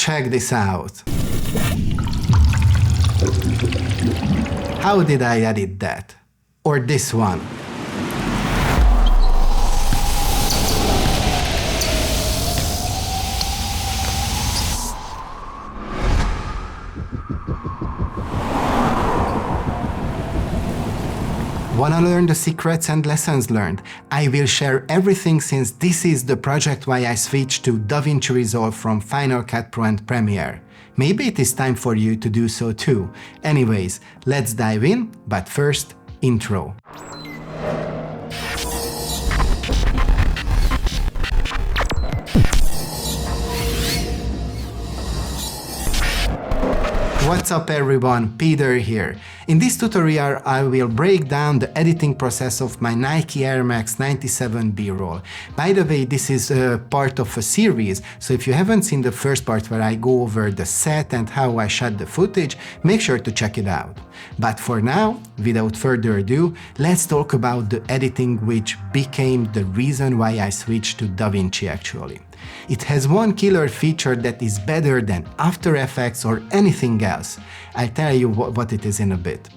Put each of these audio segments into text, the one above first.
Check this out. How did I edit that? Or this one? Wanna learn the secrets and lessons learned? I will share everything since this is the project why I switched to DaVinci Resolve from Final Cut Pro and Premiere. Maybe it is time for you to do so too. Anyways, let's dive in, but first, intro. What's up everyone, Peter here. In this tutorial I will break down the editing process of my Nike Air Max 97 B-roll. By the way, this is a part of a series, so if you haven't seen the first part where I go over the set and how I shot the footage, make sure to check it out. But for now, without further ado, let's talk about the editing which became the reason why I switched to DaVinci actually. It has one killer feature that is better than After Effects or anything else. I'll tell you what it is in a bit.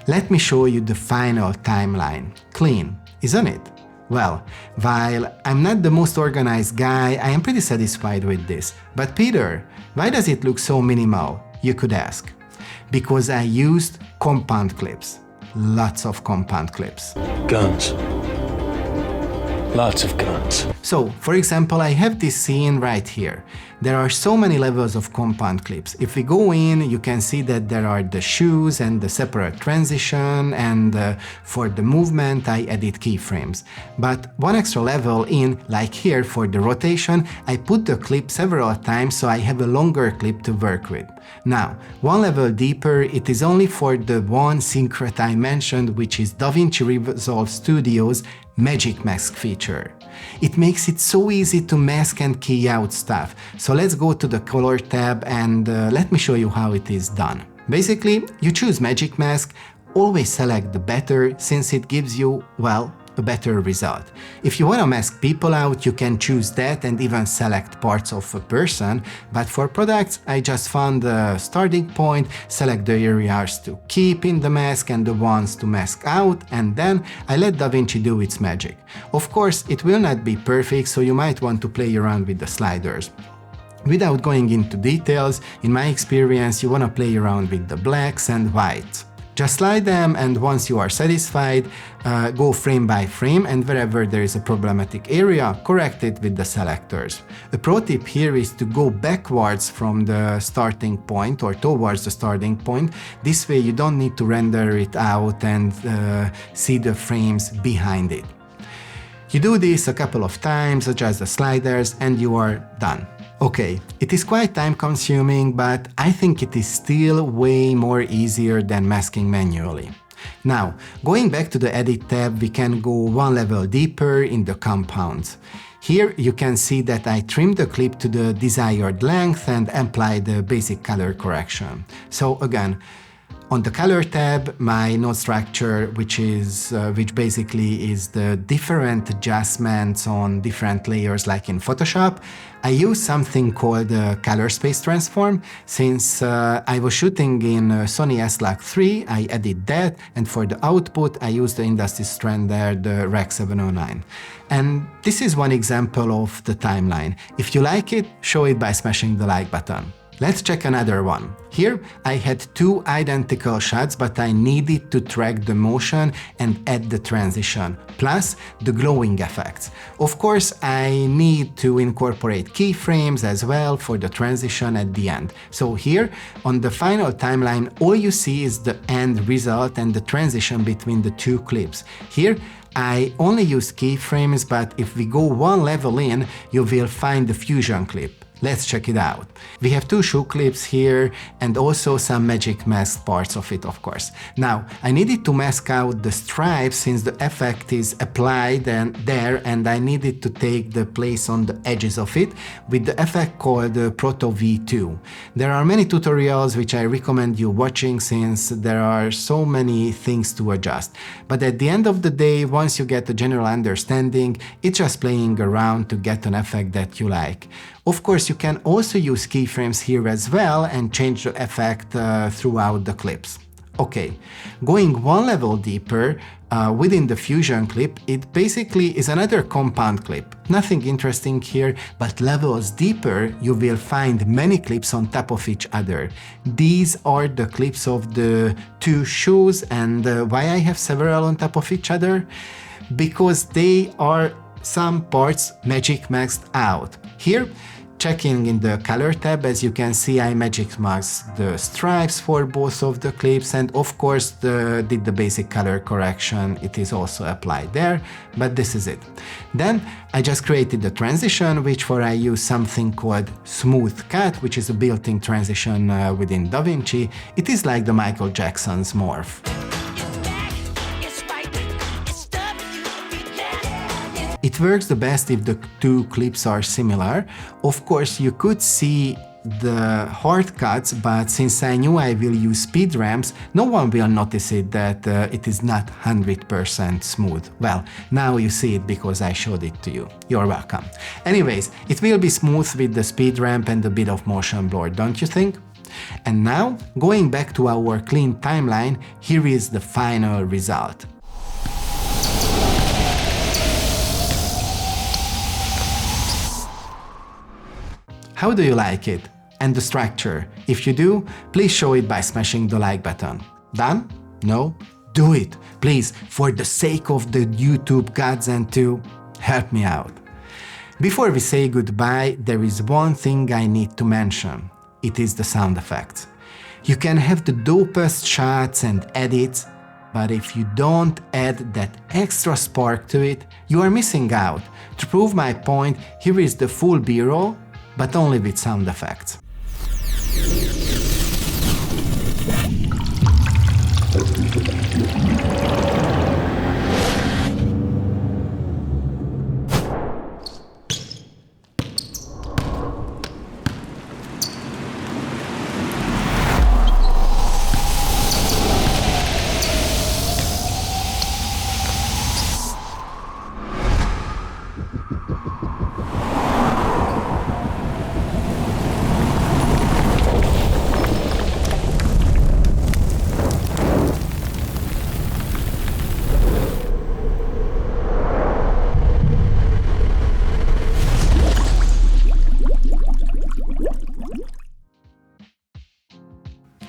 Let me show you the final timeline. Clean, isn't it? Well, while I'm not the most organized guy, I am pretty satisfied with this. But Peter, why does it look so minimal? You could ask. Because I used compound clips. Lots of compound clips. Guns. Lots of guns. So, for example, I have this scene right here. There are so many levels of compound clips. If we go in, you can see that there are the shoes and the separate transition, and for the movement I edit keyframes. But one extra level in, like here for the rotation, I put the clip several times so I have a longer clip to work with. Now, one level deeper, it is only for the one secret I mentioned, which is DaVinci Resolve Studio's Magic Mask feature. It makes it so easy to mask and key out stuff. So let's go to the color tab and let me show you how it is done. Basically, you choose Magic Mask, always select the better since it gives you, well, a better result. If you want to mask people out, you can choose that and even select parts of a person, but for products I just found the starting point, select the areas to keep in the mask and the ones to mask out, and then I let DaVinci do its magic. Of course, it will not be perfect, so you might want to play around with the sliders. Without going into details, in my experience you want to play around with the blacks and whites. Just slide them, and once you are satisfied, go frame by frame, and wherever there is a problematic area, correct it with the selectors. A pro tip here is to go backwards from the starting point or towards the starting point. This way you don't need to render it out and see the frames behind it. You do this a couple of times, adjust the sliders, and you are done. Okay, it is quite time consuming, but I think it is still way more easier than masking manually. Now, going back to the Edit tab, we can go one level deeper in the compounds. Here you can see that I trimmed the clip to the desired length and applied the basic color correction. So again, on the color tab, my node structure, which basically is the different adjustments on different layers like in Photoshop, I use something called color space transform. Since I was shooting in Sony S-Log 3, I added that, and for the output I used the industry standard Rec 709. And this is one example of the timeline. If you like it, show it by smashing the like button. Let's check another one. Here I had two identical shots, but I needed to track the motion and add the transition, plus the glowing effects. Of course, I need to incorporate keyframes as well for the transition at the end. So here, on the final timeline, all you see is the end result and the transition between the two clips. Here, I only use keyframes, but if we go one level in, you will find the fusion clip. Let's check it out. We have two shoe clips here and also some magic mask parts of it, of course. Now, I needed to mask out the stripes since the effect is applied and I needed to take the place on the edges of it with the effect called Proto V2. There are many tutorials which I recommend you watching since there are so many things to adjust. But at the end of the day, once you get a general understanding, it's just playing around to get an effect that you like. Of course, you can also use keyframes here as well and change the effect throughout the clips. Okay, going one level deeper, within the Fusion clip, it basically is another compound clip. Nothing interesting here, but levels deeper, you will find many clips on top of each other. These are the clips of the two shoes, and why I have several on top of each other? Because they are some parts magic maxed out. Here, checking in the color tab, as you can see, I magic masked the stripes for both of the clips, and of course did the basic color correction. It is also applied there, but this is it. Then I just created the transition, which for I use something called smooth cut, which is a built-in transition within DaVinci. It is like the Michael Jackson's morph. It works the best if the two clips are similar. Of course, you could see the hard cuts, but since I knew I will use speed ramps, no one will notice it that it is not 100% smooth. Well, now you see it because I showed it to you. You're welcome. Anyways, it will be smooth with the speed ramp and a bit of motion blur, don't you think? And now, going back to our clean timeline, here is the final result. How do you like it? And the structure? If you do, please show it by smashing the like button. Done? No? Do it! Please, for the sake of the YouTube gods and to help me out. Before we say goodbye, there is one thing I need to mention. It is the sound effects. You can have the dopest shots and edits, but if you don't add that extra spark to it, you are missing out. To prove my point, here is the full B-roll, but only with sound effects.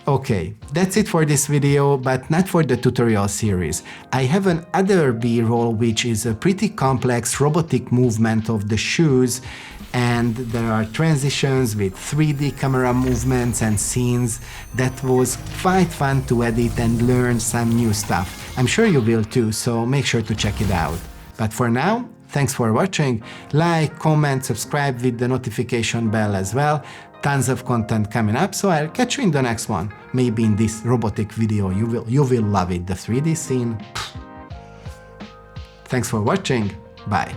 Okay, that's it for this video, but not for the tutorial series. I have another B-roll which is a pretty complex robotic movement of the shoes, and there are transitions with 3D camera movements and scenes. That was quite fun to edit and learn some new stuff. I'm sure you will too, so make sure to check it out. But for now, thanks for watching. Like, comment, subscribe with the notification bell as well. Tons of content coming up, so I'll catch you in the next one. Maybe in this robotic video, you will love it, the 3D scene. Thanks for watching, bye.